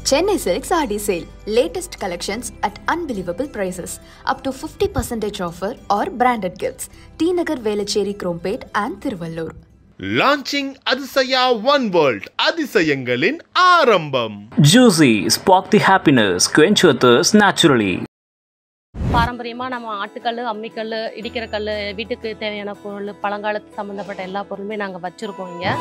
Chennai Silks RD Sale. Latest collections at unbelievable prices. Up to 50% offer or branded gifts. T Nagar Velachery Krompet and Thiruvallur. Launching Adisaya One World. அதிசயங்களின் ஆரம்பம். Juicy, spark the happiness, quench your thirst naturally. பாரம்பரியமாக நம்ம ஆட்டுக்கல், அம்மிக்கல், இடிக்கிற கல், வீட்டுக்கு தேவையான பொருள், பழங்காலத்து சம்மந்தப்பட்ட எல்லா பொருளுமே நாங்கள் வச்சுருக்கோம் இங்கே.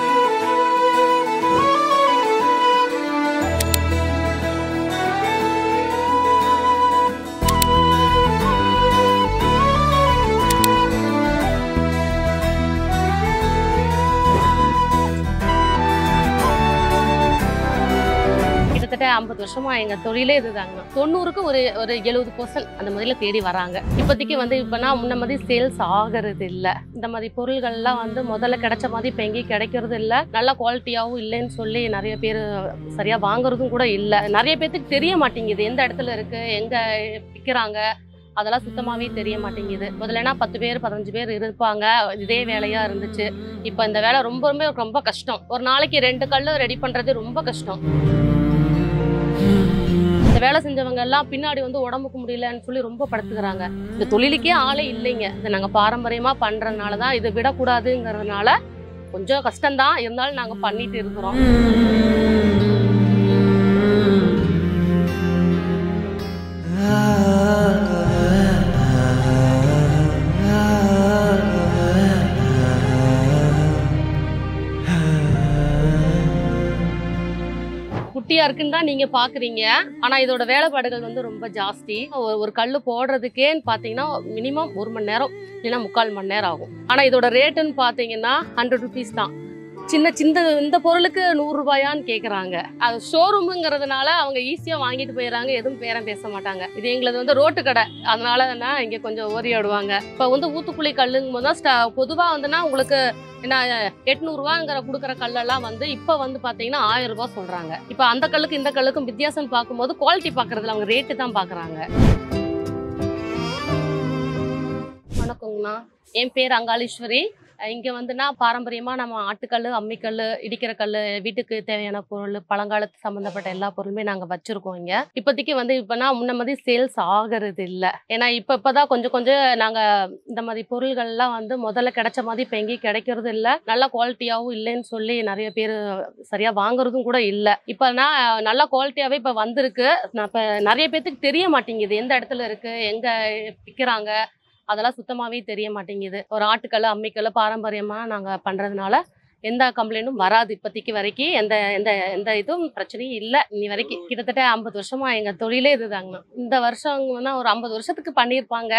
கிட்டத்தட்ட 50 வருஷமா எங்கள் தொழிலே இதுதாங்க. 90க்கு ஒரு 70% அந்த மாதிரில தேடி வராங்க. இப்போதைக்கு இப்போனா முன்ன மாதிரி சேல்ஸ் ஆகிறது இல்லை. இந்த மாதிரி பொருள்கள்லாம் முதல்ல கிடைச்ச மாதிரி இப்போ எங்கேயும் கிடைக்கிறது இல்லை. நல்ல குவாலிட்டியாகவும் இல்லைன்னு சொல்லி நிறைய பேர் சரியாக வாங்குறதும் கூட இல்லை. நிறைய பேர்த்துக்கு தெரிய மாட்டேங்குது எந்த இடத்துல இருக்குது, எங்கே விற்கிறாங்க, அதெல்லாம் சுத்தமாகவே தெரிய மாட்டேங்குது. முதல்லனா 10 பேர் 15 பேர் இருப்பாங்க, இதே வேலையாக இருந்துச்சு. இப்போ இந்த வேலை ரொம்ப கஷ்டம். ஒரு நாளைக்கு 2 கல் ரெடி பண்ணுறது ரொம்ப கஷ்டம். இந்த வேலை செஞ்சவங்க எல்லாம் பின்னாடி உடம்புக்கு முடியலன்னு சொல்லி ரொம்ப படுத்துக்கிறாங்க. இந்த தொழிலுக்கே ஆளே இல்லைங்க. இதை நாங்கள் பாரம்பரியமாக பண்ணுறதுனால தான், இதை விடக்கூடாதுங்கிறதுனால கொஞ்சம் கஷ்டம்தான், இருந்தாலும் நாங்கள் பண்ணிட்டு இருக்கிறோம். குட்டியா இருக்குன்னு தான் நீங்க பாக்குறீங்க. ஆனா இதோட வேலைப்பாடுகள் ரொம்ப ஜாஸ்தி. ஒரு கல்லு போடுறதுக்கேன்னு பாத்தீங்கன்னா மினிமம் 1 மணி நேரம் இல்லைன்னா 3/4 மணி நேரம் ஆகும். ஆனா இதோட ரேட்டுன்னு பாத்தீங்கன்னா 100 rupees தான். இந்த பொருளுக்கு 100 ரூபாயான்னு கேட்குறாங்க. அது ஷோரூமுங்கிறதுனால அவங்க ஈஸியாக வாங்கிட்டு போயிடறாங்க, எதுவும் பேரம் பேச மாட்டாங்க. இது எங்களது ரோட்டு கடை, அதனால இங்கே கொஞ்சம் ஓரியாடுவாங்க. இப்போ ஊத்துக்குழி கல்லுங்கும் போது தான் பொதுவாக உங்களுக்கு என்ன 800 ரூபாங்கிற கொடுக்குற கல்லெல்லாம் இப்போ பார்த்தீங்கன்னா 1000 ரூபா சொல்கிறாங்க. இப்போ அந்த கல்லுக்கு இந்த கல்லுக்கும் வித்தியாசம் பார்க்கும்போது குவாலிட்டி பார்க்குறதுல அவங்க ரேட்டு தான் பார்க்குறாங்க. வணக்கங்கண்ணா, என் பேர் அங்காளீஸ்வரி. இங்கே பாரம்பரியமாக நம்ம ஆட்டுக்கல், அம்மிக்கல், இடிக்கிற கல், வீட்டுக்கு தேவையான பொருள், பழங்காலத்து சம்மந்தப்பட்ட எல்லா பொருளுமே நாங்கள் வச்சுருக்கோம் இங்கே. இப்போதைக்கு இப்போனா முன்ன மாதிரி சேல்ஸ் ஆகிறது இல்லை. ஏன்னா இப்போதான் கொஞ்சம் நாங்கள் இந்த மாதிரி பொருள்கள்லாம் முதல்ல கிடைச்ச மாதிரி இப்போ எங்கேயும் கிடைக்கிறது இல்லை. நல்ல குவாலிட்டியாகவும் இல்லைன்னு சொல்லி நிறைய பேர் சரியாக வாங்குறதும் கூட இல்லை. இப்போனா நல்ல குவாலிட்டியாகவே இப்போ வந்திருக்கு. இப்போ நிறைய பேர்த்துக்கு தெரிய மாட்டேங்குது எந்த இடத்துல இருக்குது, எங்கே விற்கிறாங்க, அதெல்லாம் சுத்தமாகவே தெரிய மாட்டேங்குது. ஒரு ஆட்டுக்கல், அம்மிக்கல் பாரம்பரியமாக நாங்கள் பண்ணுறதுனால எந்த கம்ப்ளைண்ட்டும் வராது. இப்போதைக்கு வரைக்கும் எந்த இதுவும் பிரச்சனையும் இல்லை. இன்னி வரைக்கும் கிட்டத்தட்ட 50 வருஷமா எங்கள் தொழிலே இதுதாங்கண்ணா. இந்த வருஷங்கன்னா ஒரு 50 வருஷத்துக்கு பண்ணியிருப்பாங்க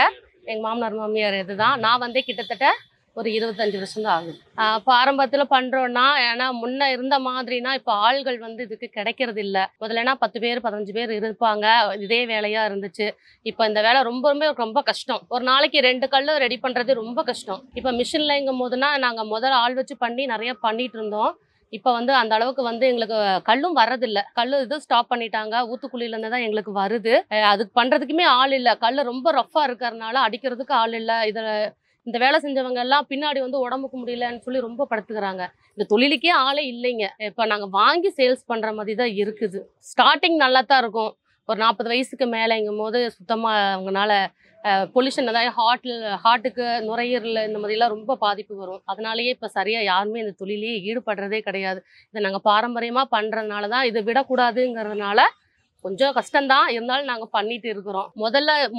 எங்கள் மாமனார் மாமியார். இதுதான் நான் கிட்டத்தட்ட ஒரு 25 வருஷம் தான் ஆகுது. இப்போ ஆரம்பத்தில் பண்ணுறோன்னா, ஏன்னா முன்ன இருந்த மாதிரினா இப்போ ஆள்கள் இதுக்கு கிடைக்கிறது இல்லை. முதல்லனா 10 பேர் 15 பேர் இருப்பாங்க, இதே வேலையாக இருந்துச்சு. இப்போ இந்த வேலை ரொம்ப கஷ்டம். ஒரு நாளைக்கு 2 கல் ரெடி பண்ணுறது ரொம்ப கஷ்டம். இப்போ மிஷின்லங்கும் போதுனா நாங்கள் முதல்ல ஆள் வச்சு பண்ணி நிறைய பண்ணிட்டு இருந்தோம். இப்போ அந்த அளவுக்கு எங்களுக்கு கல்லும் வர்றதில்லை. கல் ஸ்டாப் பண்ணிட்டாங்க. ஊத்துக்குழியிலேருந்து தான் எங்களுக்கு வருது. அதுக்கு பண்ணுறதுக்குமே ஆள் இல்லை. கல் ரொம்ப ரஃப்பாக இருக்கிறதுனால அடிக்கிறதுக்கு ஆள் இல்லை. இந்த வேலை செஞ்சவங்க எல்லாம் பின்னாடி உடம்புக்கு முடியலன்னு சொல்லி ரொம்ப படுத்துக்கிறாங்க. இந்த தொழிலுக்கே ஆளே இல்லைங்க. இப்போ நாங்கள் வாங்கி சேல்ஸ் பண்ணுற மாதிரி தான் இருக்குது. ஸ்டார்டிங் நல்லா தான் இருக்கும். ஒரு 40 வயசுக்கு மேலேங்கும் போது சுத்தமாக அவங்களால பொல்யூஷன், அதாவது ஹார்ட்டுக்கு, நுரையீரல் இந்த மாதிரிலாம் ரொம்ப பாதிப்பு வரும். அதனாலேயே இப்போ சரியாக யாருமே இந்த தொழிலையே ஈடுபடுறதே கிடையாது. இதை நாங்கள் பாரம்பரியமாக பண்ணுறதுனால தான், இதை விடக்கூடாதுங்கிறதுனால கொஞ்சம் கஷ்டம்தான், இருந்தாலும் நாங்கள் பண்ணிட்டு இருக்கிறோம்.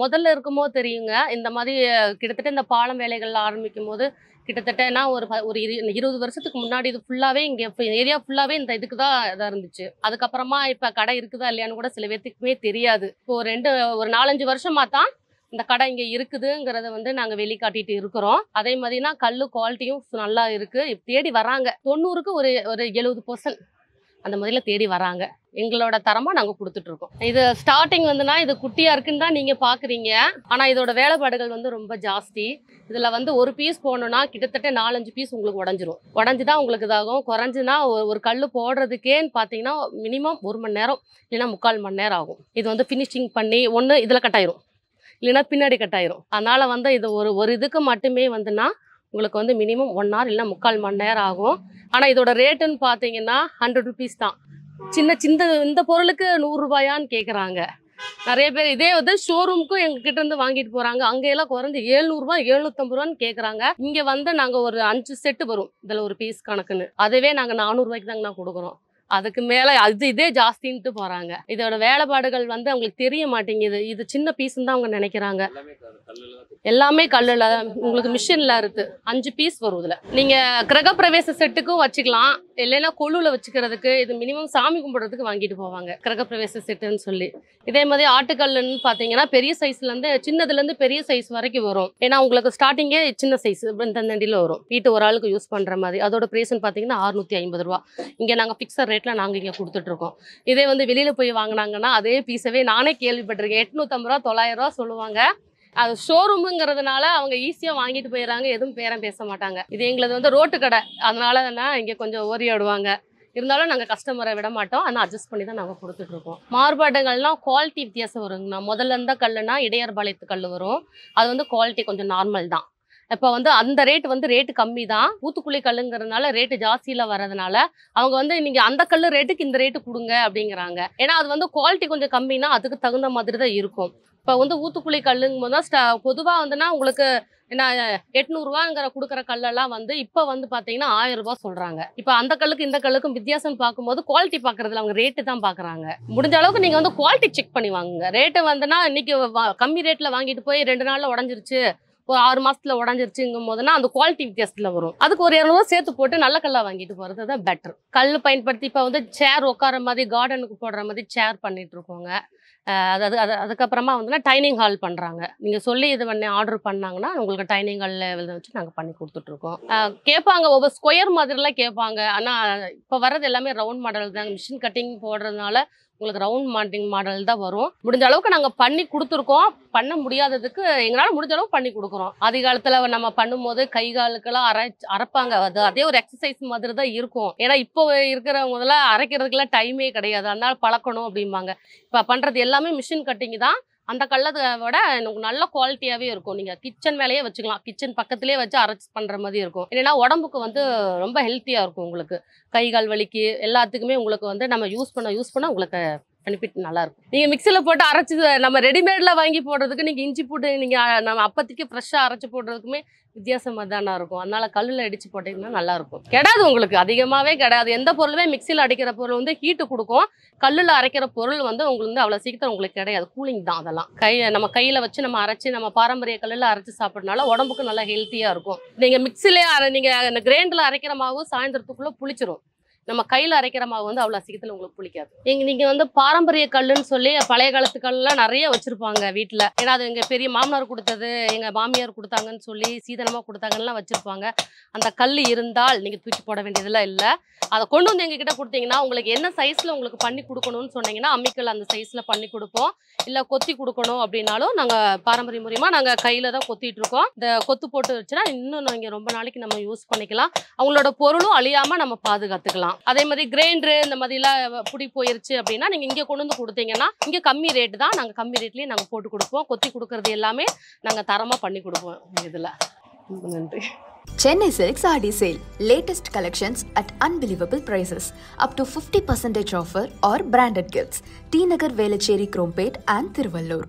முதல்ல இருக்கும்போது தெரியுங்க, இந்த மாதிரி கிட்டத்தட்ட இந்த பாலம் வேலைகள் ஆரம்பிக்கும் போது கிட்டத்தட்ட ஒரு 20 வருஷத்துக்கு முன்னாடி இது ஃபுல்லாகவே இங்கே ஏரியா ஃபுல்லாகவே இந்த இதுக்கு தான் இதாக இருந்துச்சு. அதுக்கப்புறமா இப்போ கடை இருக்குதா இல்லையான்னு கூட சில பேர்த்துக்குமே தெரியாது. இப்போ ஒரு 4-5 வருஷமாக தான் இந்த கடை இங்கே இருக்குதுங்கிறத நாங்கள் வெளிக்காட்டிட்டு இருக்கிறோம். அதே மாதிரினா கல் குவாலிட்டியும் நல்லா இருக்குது. தேடி வராங்க. 90க்கு ஒரு 70% அந்த மாதிரில தேடி வராங்க. எங்களோட தரமாக நாங்கள் கொடுத்துட்ருக்கோம். இது ஸ்டார்டிங் இது குட்டியாக இருக்குன்னு தான் நீங்கள் பார்க்குறீங்க. ஆனால் இதோட வேலைப்பாடுகள் ரொம்ப ஜாஸ்தி. இதில் ஒரு பீஸ் போடணுன்னா கிட்டத்தட்ட 4-5 பீஸ் உங்களுக்கு உடஞ்சி தான் உங்களுக்கு இதாகும். குறைஞ்சுன்னா ஒரு கல் போடுறதுக்கேன்னு பார்த்தீங்கன்னா மினிமம் 1 மணி நேரம் இல்லைன்னா 3/4 மணி நேரம் ஆகும். இது ஃபினிஷிங் பண்ணி ஒன்று இதில் கட்டாயிரும், இல்லைன்னா பின்னாடி கட்டாயிரும். அதனால் இது ஒரு இதுக்கு மட்டுமே உங்களுக்கு மினிமம் 1 hour இல்லைன்னா 3/4 மணி நேரம் ஆகும். ஆனால் இதோட ரேட்டுன்னு பார்த்தீங்கன்னா 100 rupees தான். சின்ன சின்ன இந்த பொருளுக்கு 100 ரூபாயான்னு கேட்குறாங்க. நிறைய பேர் இதே வந்து ஷோரூமுக்கும் எங்ககிட்ட இருந்து வாங்கிட்டு போறாங்க. அங்கெல்லாம் குறைஞ்சி 700 ரூபாய் 750 ரூபான்னு கேட்குறாங்க. இங்க வந்து நாங்க ஒரு 5 செட்டு வரும் இதுல ஒரு பீஸ் கணக்குன்னு. அதுவே நாங்க 400 ரூபாய்க்கு தாங்க நான் கொடுக்குறோம். அதுக்கு மேல இதே ஜாஸ்தின்ட்டு போறாங்க. இதோட வேலைப்பாடுகள் வந்து அவங்களுக்கு தெரிய மாட்டேங்குது. இது சின்ன பீஸ்ன்னு தான் அவங்க நினைக்கிறாங்க. எல்லாமே கல்லுல உங்களுக்கு மிஷின்ல இருக்கு. 5 பீஸ் வரும் இதுல. நீங்க கிரகப்பிரவேச செட்டுக்கும் வச்சுக்கலாம், இல்லைன்னா கொழுல வச்சுக்கிறதுக்கு. இது மினிமம் சாமி கும்பிடுறதுக்கு வாங்கிட்டு போவாங்க கிரகப்பிரவேச செட்டுன்னு சொல்லி. இதே மாதிரி ஆட்டுக்கல்லுன்னு பாத்தீங்கன்னா பெரிய சைஸ்ல இருந்து சின்னதுல இருந்து பெரிய சைஸ் வரைக்கும் வரும். ஏன்னா உங்களுக்கு ஸ்டார்டிங்கே சின்ன சைஸ் இந்த நண்டில வரும். வீட்டு ஒரு ஆளுக்கு யூஸ் பண்ற மாதிரி. அதோட பிரைஸ்ன்னு பாத்தீங்கன்னா 650 ரூபா. இங்க நாங்க பிக்சர் ரேட்ல நாங்க இங்க கொடுத்துட்டு இருக்கோம். இதே வந்து வெளியில போய் வாங்கினாங்கன்னா அதே பீஸவே நானே கேள்விப்பட்டிருக்கேன். 850 ரூபா 900 ரூபா சொல்லுவாங்க. அது ஷோரூமுங்கிறதுனால அவங்க ஈஸியா வாங்கிட்டு போயிடறாங்க. எதுவும் பேரம் பேச மாட்டாங்க. இது எங்களது வந்து ரோட்டு கடை, அதனால இங்க கொஞ்சம் ஓரியாடுவாங்க. இருந்தாலும் நாங்கள் கஸ்டமரை விட மாட்டோம். ஆனால் அட்ஜஸ்ட் பண்ணி தான் நாங்கள் கொடுத்துட்டு இருக்கோம். மாறுபாடுகள்லாம் குவாலிட்டி வித்தியாசம் வருங்கண்ணா. முதல்ல இருந்த கல்லுனா இடையார்பாளையத்து கல் வரும். அது வந்து குவாலிட்டி கொஞ்சம் நார்மல் தான். இப்போ வந்து அந்த ரேட்டு கம்மி தான். ஊத்துக்குழி கல்லுங்கிறதுனால ரேட்டு ஜாஸ்தியில் வர்றதுனால அவங்க வந்து நீங்கள் அந்த கல் ரேட்டுக்கு இந்த ரேட்டு கொடுங்க அப்படிங்கிறாங்க. ஏன்னா அது வந்து குவாலிட்டி கொஞ்சம் கம்மினா அதுக்கு தகுந்த மாதிரி தான் இருக்கும். இப்போ வந்து ஊத்துக்குழி கல்லுங்கும் போது தான் பொதுவாக வந்துன்னா உங்களுக்கு என்ன 800 ரூபாங்கிற கொடுக்குற கல்லெல்லாம் வந்து இப்போ வந்து பார்த்தீங்கன்னா 1000 ரூபாய் சொல்கிறாங்க. இப்போ அந்த கல்லுக்கு இந்த கல்லுக்கும் வித்தியாசம் பார்க்கும்போது குவாலிட்டி பார்க்குறதுல அவங்க ரேட்டு தான் பார்க்குறாங்க. முடிஞ்ச அளவுக்கு நீங்கள் வந்து குவாலிட்டி செக் பண்ணி வாங்குங்க. ரேட்டு வந்துன்னா இன்னைக்கு கம்மி ரேட்டில் வாங்கிட்டு போய் 2 நாளில் உடஞ்சிருச்சு, ஒரு 6 மாசத்துல உடஞ்சிருச்சுங்கும் போதுனா அந்த குவாலிட்டி வித்தியாசத்துல வரும். அதுக்கு ஒரு 200 ரூபா சேர்த்து போட்டு நல்ல கல்லா வாங்கிட்டு போறது தான் பெட்டர். கல் பயன்படுத்தி இப்போ வந்து சேர் உட்கார மாதிரி கார்டனுக்கு போடுற மாதிரி சேர் பண்ணிட்டு இருக்கோங்க. அதுக்கப்புறமா வந்து டைனிங் ஹால் பண்றாங்க. நீங்க சொல்லி இது பண்ணி ஆர்டர் பண்ணாங்கன்னா உங்களுக்கு டைனிங் ஹால் லெவலில் வச்சு நாங்கள் பண்ணி கொடுத்துட்டு இருக்கோம். கேட்பாங்க, ஒவ்வொரு ஸ்கொயர் மாதிரிலாம் கேட்பாங்க. ஆனால் இப்போ வர்றது எல்லாமே ரவுண்ட் மாடல் தான். மிஷின் கட்டிங் போடுறதுனால உங்களுக்கு ரவுண்ட் மாடல் தான் வரும். முடிஞ்ச அளவுக்கு நாங்கள் பண்ணி கொடுத்துருக்கோம். பண்ண முடியாததுக்கு எங்களால் முடிஞ்ச அளவுக்கு பண்ணி கொடுக்குறோம். ஆதி காலத்தில் நம்ம பண்ணும்போது கை காலுக்கெல்லாம் அரைப்பாங்க. அதே ஒரு எக்ஸசைஸ் மாதிரி தான் இருக்கும். ஏன்னா இப்போ இருக்கிறவங்கலாம் அரைக்கிறதுக்கெல்லாம் டைமே கிடையாது. அதனால பழக்கணும் அப்படிம்பாங்க. இப்போ பண்ணுறது எல்லாமே மிஷின் கட்டிங் தான். அந்த கல்லத்தை விட எனக்கு நல்ல குவாலிட்டியாகவே இருக்கும். நீங்கள் கிச்சன் மேலேயே வச்சுக்கலாம். கிச்சன் பக்கத்துலேயே வச்சு அரைச்சி பண்ணுற மாதிரி இருக்கும். இல்லைன்னா உடம்புக்கு வந்து ரொம்ப ஹெல்த்தியாக இருக்கும். உங்களுக்கு கை கால் வலிக்கு எல்லாத்துக்குமே உங்களுக்கு வந்து நம்ம யூஸ் பண்ண உங்களுக்கு பெனிஃபிட் நல்லாயிருக்கும். நீங்கள் மிக்சியில் போட்டு அரைச்சி நம்ம ரெடிமேடில் வாங்கி போடுறதுக்கு நீங்கள் இஞ்சி போட்டு நீங்கள் நம்ம அப்போதைக்கு ஃப்ரெஷ்ஷாக அரைச்சி போடுறதுக்குமே வித்தியாசமாக தானே இருக்கும். அதனால கல்லில் அடித்து போட்டிங்கன்னா நல்லாயிருக்கும். கிடையாது உங்களுக்கு அதிகமாகவே கிடையாது. எந்த பொருளுமே மிக்சியில் அடிக்கிற பொருள் வந்து ஹீட்டு கொடுக்கும். கல்லில் அரைக்கிற பொருள் வந்து உங்களுக்கு வந்து அவ்வளோ சீக்கிரம் உங்களுக்கு கிடையாது. கூலிங் தான் அதெல்லாம். நம்ம கையில் வச்சு நம்ம அரைச்சி நம்ம பாரம்பரிய கல்லில் அரைச்சி சாப்பிட்றதுனால உடம்புக்கு நல்லா ஹெல்த்தியாக இருக்கும். நீங்கள் மிக்சிலே நீங்கள் கிரைண்டரில் அரைக்கிற மாவு சாயந்தரத்துக்குள்ளே புளிச்சிரும். நம்ம கையில் அரைக்கிற மாவு வந்து அவ்வளோ சீக்கிரத்தில் உங்களுக்கு பிடிக்காது. நீங்கள் வந்து பாரம்பரிய கல்லுன்னு சொல்லி பழைய காலத்து கல்லாம் நிறைய வச்சுருப்பாங்க வீட்டில். ஏன்னா அது எங்கள் பெரிய மாமனார் கொடுத்தது, எங்கள் மாமியார் கொடுத்தாங்கன்னு சொல்லி சீதனமாக கொடுத்தாங்கலாம் வச்சுருப்பாங்க. அந்த கல் இருந்தால் நீங்கள் தூக்கி போட வேண்டியதெல்லாம் இல்லை. அதை கொண்டு வந்து எங்ககிட்ட கொடுத்தீங்கன்னா உங்களுக்கு என்ன சைஸில் உங்களுக்கு பண்ணி கொடுக்கணும்னு சொன்னீங்கன்னா அம்மிக்கல் அந்த சைஸில் பண்ணி கொடுப்போம். இல்லை கொத்தி கொடுக்கணும் அப்படின்னாலும் நாங்கள் பாரம்பரிய மூலியமாக நாங்கள் கையில் தான் கொத்திட்டு இருக்கோம். இந்த கொத்து போட்டு வச்சுன்னா இன்னும் நீங்கள் ரொம்ப நாளைக்கு நம்ம யூஸ் பண்ணிக்கலாம். அவங்களோட பொருளும் அழியாமல் நம்ம பாதுகாத்துக்கலாம். அதே மாதிரி கிரைண்டரு இந்த மாதிரிலாம் புடி போயிருச்சு அப்படின்னா நீங்கள் இங்கே கொண்டு வந்து கொடுத்தீங்கன்னா இங்கே கம்மி ரேட்டு தான். நாங்கள் கம்மி ரேட்லேயே நாங்கள் போட்டு கொடுப்போம். கொத்தி கொடுக்கறது எல்லாமே நாங்கள் தரமாக பண்ணி கொடுப்போம். இதில் நன்றி. Chennai Silks RD Sale. Latest collections at unbelievable prices. Up to 50% offer or branded gifts. T Nagar Velacheri Krompet and Thiruvallur.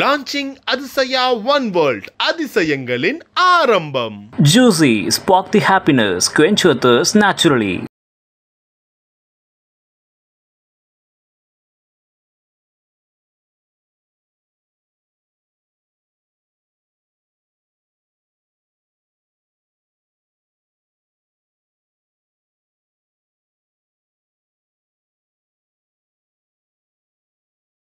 Launching Adisaya One World. அதிசயங்களின் ஆரம்பம். Juicy, spark the happiness, quench your thirst naturally.